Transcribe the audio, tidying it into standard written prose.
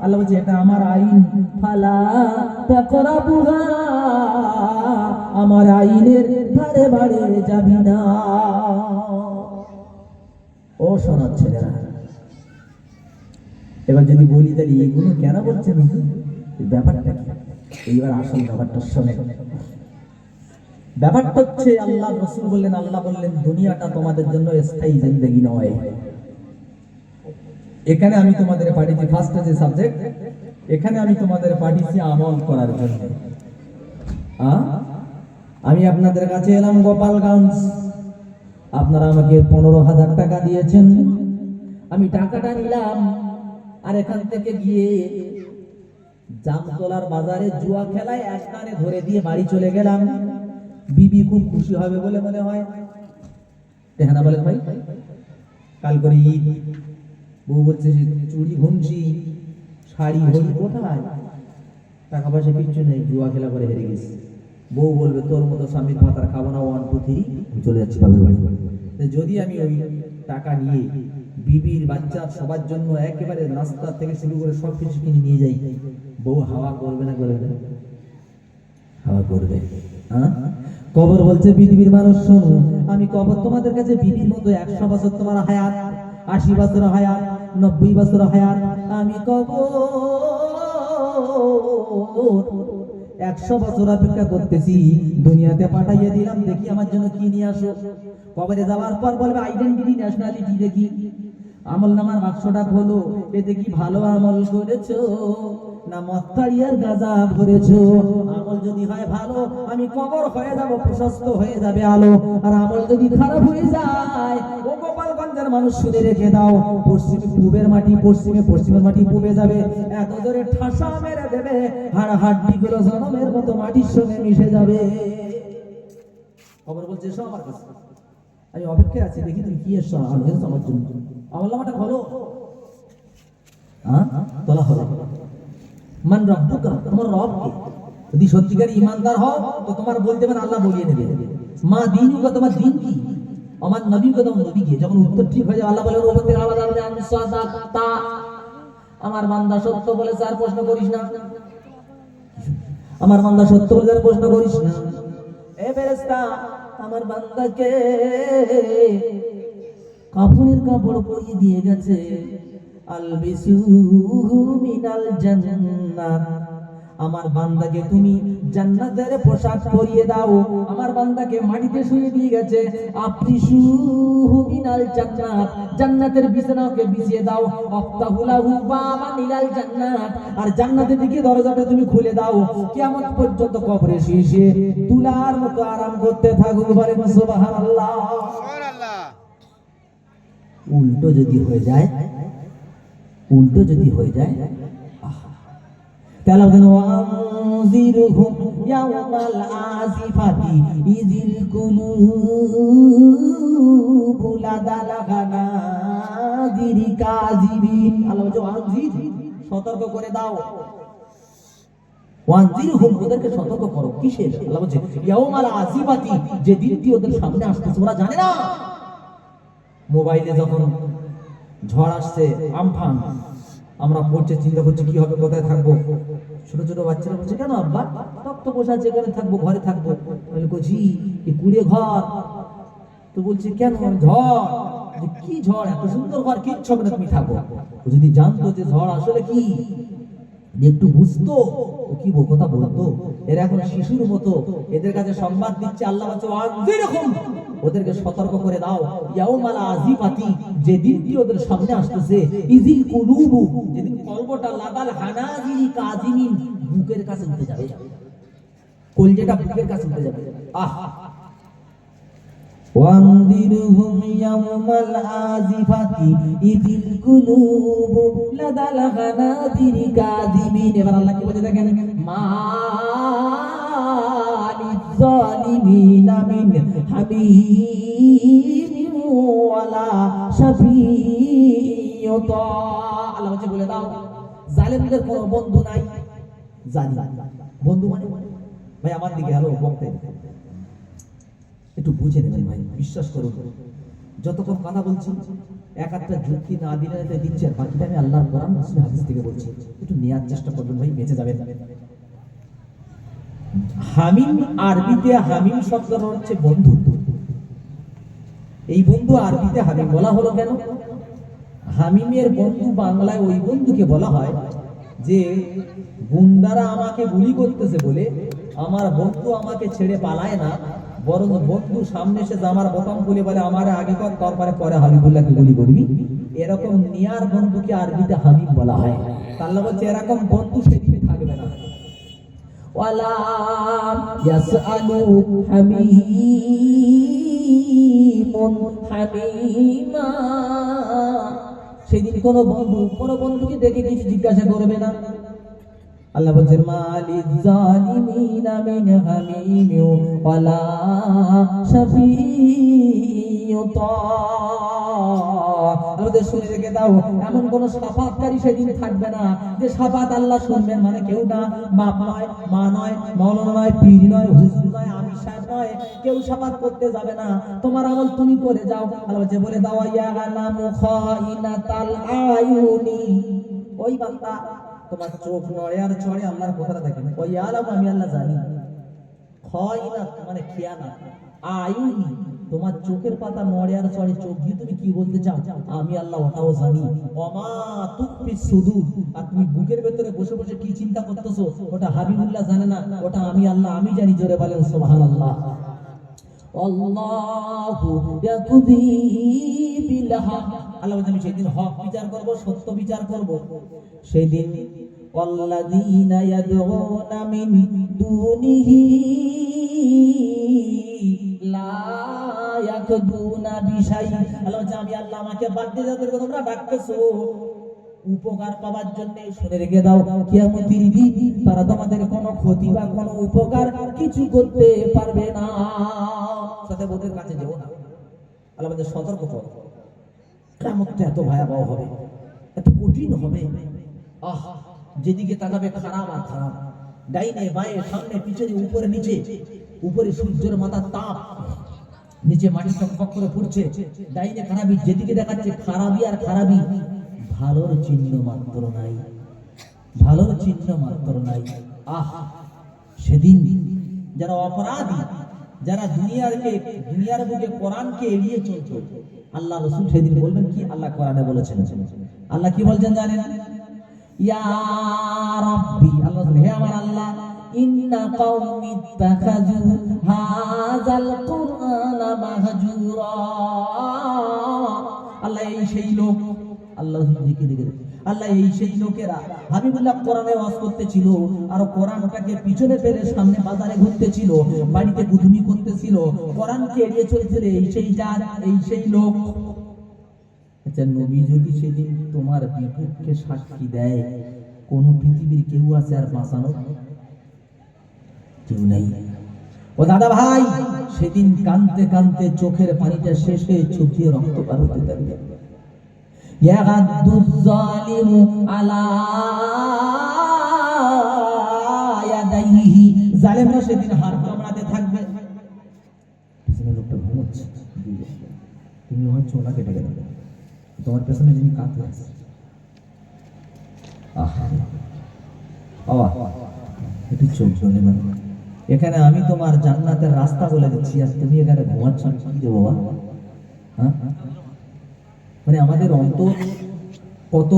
আল্লাহ বলছে এটা আমার আইন, ফালা তাকরাবুহা, আমার আইনের ধারে বাড়ে যাবি না। ও সোনার ছেলেরা, এবার যদি বলি তাহলে এগুলো কেন বলছেন, ব্যাপারটা কি? এইবার আসল ব্যাপারটা শোনে। ব্যাপারটা হচ্ছে আল্লাহ রাসূল বললেন, আল্লাহ বললেন দুনিয়াটা তোমাদের জন্য স্থায়ী জিন্দেগি নয়। এখানে আমি তোমাদের পাঠিয়েছি, ফার্স্ট যে সাবজেক্ট, এখানে আমি তোমাদের পাঠিয়েছি আমল করার জন্য। আমি আপনাদের কাছে এলাম গোপালগঞ্জ, আপনারা আমাকে 15,000 টাকা দিয়েছেন, আমি টাকাটা নিলাম আর এখান থেকে গিয়ে জামতলার বাজারে জুয়া খেলায় এক কানে ধরে দিয়ে বাড়ি চলে গেলাম। বিবি খুব খুশি হবে বলে মনে হয়, দেখে না বলেন ভাই? কাল করে ঈদ, বউ বলছে চুড়ি ঘুমছি শাড়ি হলি কোথায়, টাকা পয়সা কিচ্ছু নেই, জুয়া খেলা করে হেরে গেছি। বউ বলবে তোর মতো স্বামীর ভাতার খাবো না, 1 2 3 চলে যাচ্ছি বাবার বাড়ি। যদি আমি ওই টাকা নিয়ে বিবির বাচ্চা সবার জন্য একেবারে নাস্তা থেকে শুরু করে সব কিছু কিনে নিয়ে যাই, বউ হাওয়া করবে না? করবে না? হাওয়া করবে। কবর বলছে পৃথিবীর মানুষ শোনো, আমি কবর তোমাদের কাছে বিবির মতো 100 বছর তোমার হায়াত, 80 বছর হায়াত, 90 বছর হায়াত, আমি কবর 100 বছর অপেক্ষা করতেছি, দুনিয়াতে পাঠাইয়ে দিলাম, দেখি আমার জন্য কি নিয়ে আসো। কবরে যাওয়ার পর বলবে আইডেন্টিটি, ন্যাশনালিটি দেখি, আমল নামার বাক্সটা খোলো, এতে কি ভালো আমল করেছো না মত্তারিয়ার গাঁজা ভরেছো? আমল যদি হয় ভালো, আমি কবর হয়ে যাব, প্রশস্ত হয়ে যাবে আলো। আর আমল যদি খারাপ হয়ে যায়, ও গোপালগঞ্জের মানুষ শুনে রেখে দাও, পশ্চিমে পূবের মাটি পশ্চিমে, পশ্চিমের মাটি পূবে যাবে, এত জোরে ঠাসা মেরে দেবে, হাড় হাড্ডি গুলো জনমের মতো মাটির সঙ্গে মিশে যাবে। খবর বলছে এসো আমার কাছে, আমি অপেক্ষায় আছি, দেখি তুমি কি এসো আমার জন্য। আমল নামাটা খোলো, তোলা হলো। মান রব্বুকা, তোমার রব কে? যদি সত্যিকার ইমানদার হও তো তোমার বলতে পারেন, আল্লাহ বলিয়ে নেবে। মা দীনুকা, তোমার দিন কি? আমার নবীকে, তোমার নবী কি? যখন উত্তর ঠিক হয়ে যায় আল্লাহ বলেন ওপর থেকে আওয়াজ আসবে, আমি সাদাতা, আমার বান্দা সত্য বলেছে আর প্রশ্ন করিস না, আমার বান্দা সত্য বলেছে আর প্রশ্ন করিস না। এ ফেরেশতা, আমার বান্দাকে কাফনের কাপড় পরিয়ে দিয়ে গেছে, আলবিসুহু মিনাল জান্নাত, আমার বান্দাকে তুমি জান্নাতের পোশাক পরিয়ে দাও। আমার বান্দাকে মাটিতে শুইয়ে দিয়ে গেছে, আফরিসুহু মিনাল জান্নাত, জান্নাতের বিছানাকে বিছিয়ে দাও। আফতাহুলাহু বাবানিল জান্নাত, আর জান্নাতের দিকে দরজাটা তুমি খুলে দাও। কিয়ামত পর্যন্ত কবরে শুয়ে তুলার মতো আরাম করতে থাকুক, বলে সুবহানাল্লাহ। সুবহানাল্লাহ। উল্টো যদি হয়ে যায়, উল্টো যদি হয়ে যায়, তাহলে বলেন ওয়ানজিরহুম ইয়াওমাল আজিফাতি ইযিল কুলুবু লাদাল হানাজিরি কাযিবিন। আল্লাহ বলে ওয়ানজির, সতর্ক করে দাও। ওয়ানজিরহুম, ওদেরকে সতর্ক করো। কিসের? আল্লাহ বলে ইয়াওমাল আজিফাতি, যে দিনটি ওদের সামনে আসতেছে, ওরা জানে না। মোবাইলে যখন ঝড় আসছে, আমফান, আমরা পড়ছে, চিন্তা করছি কি হবে, কোথায় থাকবো। ছোট ছোট বাচ্চারা বলছে কেন আব্বা, তক্ত বসা যেখানে থাকবো, ঘরে থাকবো। আমি বলছি এই কুড়ে ঘর, তো বলছে কেন ঝড়, কি ঝড়, এত সুন্দর ঘর, কিচ্ছু হবে না, তুমি থাকো। যদি জানতো যে ঝড় আসলে কি, একটু বুঝতো ও কি কথা বলতো। এরা এখন শিশুর মতো এদের কাছে সংবাদ দিচ্ছে। আল্লাহ বলছে ওয়ানজিরহুম, ওদেরকে সতর্ক করে দাও। ইয়াউমাল আজিফাতি, যে দিনটি ওদের সামনে আসতেছে, ইযিল কুলুবু, যেদিন কলবটা লাদাল হানাজিরি কাযিমিন, বুকের কাছে উঠে যাবে, কলজেটা বুকের কাছে উঠে যাবে। ওয়ানজিরহুম ইয়াউমাল আজিফাতি ইযিল কুলুবু লাদাল হানাজিরি কাযিমিন। এবার আল্লাহ কি বলে দেখেন, মালিয যালিমিনা মিন হামিমিন ওয়ালা শাফিয়্যুতা। আল্লাহ বলে দাও জালেমদের কোনো বন্ধু নাই। জানি বন্ধু মানে ভাই আমার দিকে হ্যালো বক্তা, একটু বুঝে নেবেন ভাই, বিশ্বাস করুন। যতক্ষণ কথা বলছি এক একটা যুক্তি না দিলে দিচ্ছে, আর বাকিটা আমি আল্লাহর কোরআন মুসলিম হাদিস থেকে বলছি, একটু নেওয়ার চেষ্টা করবেন ভাই, বেঁচে যাবেন। হামিম আরবিতে হামিম শব্দটা হচ্ছে বন্ধু। এই বন্ধু আরবিতে হামিম বলা হলো কেন? হামিমের বন্ধু বাংলায় ওই বন্ধুকে বলা হয় যে গুন্ডারা আমাকে গুলি করতেছে বলে আমার বন্ধু আমাকে ছেড়ে পালায় না, বরং বন্ধু সামনে এসে জামার বোতাম খুলে বলে আমার আগে কর, তারপরে পরে হাবিবুল্লাহকে গুলি করবি। এরকম নিয়ার বন্ধুকে আরবিতে হামিম বলা হয়। আল্লাহ বলছে এরকম বন্ধু সেদিন থাকবে না। ওয়ালা ইয়াসআলু হামিমুন হামিমা, সেদিন কোন বন্ধুকে দেখে কিছু জিজ্ঞাসা করবে না। আল্লাহ বলছেন মালিজ জালিমিনা মিন হামিমিন ওয়ালা শাফিউতা। আমাদের শুনে রেখে দাও, এমন কোন শাফাতকারী সেদিন থাকবে না যে শাফাত আল্লাহ শুনবেন, মানে কেউ না, বাপ নয়, মা নয়, মাওলানা নয়, পীর নয়, হুজুর নয়, আমির সাহেব নয়, কেউ শাফাত করতে যাবে না। তোমার আমল তুমি করে যাও। আল্লাহ যে বলে দাও ইয়া আলামু খাইনাতাল আয়ুনি, ওই বান্দা তোমার চোখ নড়ে আর চড়ে আল্লাহর কথাটা দেখেন, ওই আলাম আমি আল্লাহ জানি, খাইনাত মানে খিয়ানাত, আয়ুনি তোমার চোখের পাতা নড়ে আর চড়ে, চোখ দিয়ে তুমি কি বলতে চাও আমি আল্লাহ ওটাও জানি। ওমা তুকফি সুদূর, আর তুমি বুকের ভেতরে বসে বসে কি চিন্তা করতেছো ওটা হাবিবুল্লাহ জানে না, ওটা আমি আল্লাহ আমি জানি। জোরে বলেন সুবহানাল্লাহ। আল্লাহু ইয়াকদি বিল হক, আল্লাহ বলেন আমি সেদিন হক বিচার করব, সত্য বিচার করব। সেদিন ওয়াল্লাযীনা ইয়াদউনা মিন দুনিহি লা ইয়াকদুনা বিশাই, আল্লাহ বলেন আমি আল্লাহ আমাকে বাদ দিয়ে যাদেরকে তোমরা ডাকতেছো উপকার পাওয়ার জন্য, শুনে রেখে দাও কিয়ামতের দিন তারা তোমাদের কোনো ক্ষতি বা কোনো উপকার কিছু করতে পারবে না। সাথে ওদের কাছে যেও না, আল্লাহ আমাদের সতর্ক করো। কিয়ামতটা এত ভয়াবহ হবে, এত কঠিন হবে। যেদিকে তাকাবে খারাপ আর খারাপ, ডাইনে বাঁয়ে সামনে পিছনে উপরে নিচে, উপরে সূর্যের মাথার তাপ, নিচে মাটি টকটক করে পড়ছে, ডাইনে খারাপি, যেদিকে দেখাচ্ছে খারাপি আর খারাপি, ভালোর চিহ্ন মাত্র নাই, ভালোর চিহ্ন মাত্র নাই। সেদিন যারা অপরাধী, যারা দুনিয়ার বুকে কোরআনকে এড়িয়ে চলতো, আল্লাহ রাসূল সেদিন বলবেন কি? আল্লাহ কোরআনে বলেছেন, আল্লাহ কি বলছেন জানেন? ইয়া রাব্বি, আল্লাহ হে আমার আল্লাহ, ইন্না কওমি ইত্তাখাযু হাযাল কুরআনা মাহজুরা। আল্লাহ এই সেই লোক, আল্লাহ দেখে আল্লাহ এই সেই লোকেরা হাবিবুল্লাহ কোরআনে ওয়াজ করতেছিল আর কোরআনটাকে পিছনে ফেলে সামনে বাজারে ঘুরতেছিল, বাড়িতে গুদুমি করতেছিল, কোরআনকে এড়িয়ে চলছিল। এই সেই জাত, এই সেই লোক। আচ্ছা নবী যদি সেদিন তোমার বিপক্ষে সাক্ষী দেয়, কোন পৃথিবীর কেউ আছে আর বাঁচানোর? কেউ নাই। ও দাদা ভাই, সেদিন কাঁদতে কাঁদতে চোখের পানিটা শেষ হয়ে চোখ দিয়ে রক্ত পার হতে থাকবে। ইয়াগাদুজ জালিমু আলা ইয়াদাইহি, জালেমরা সেদিন হাত কামড়াতে থাকবে। পিছনে লোকটা ঘুমোচ্ছে, তুমি হচ্ছে ওনাকে ডেকে দেবে, তোমার পেছনে যিনি কাঁদতে আছে। একটু চোখ জ্বলে না। এখানে আমি তোমার জান্নাতের রাস্তা বলে দিচ্ছি আর তুমি এখানে ঘুমাচ্ছ, কি দেবো বাবা? হ্যাঁ, মানে আমাদের অন্তর কত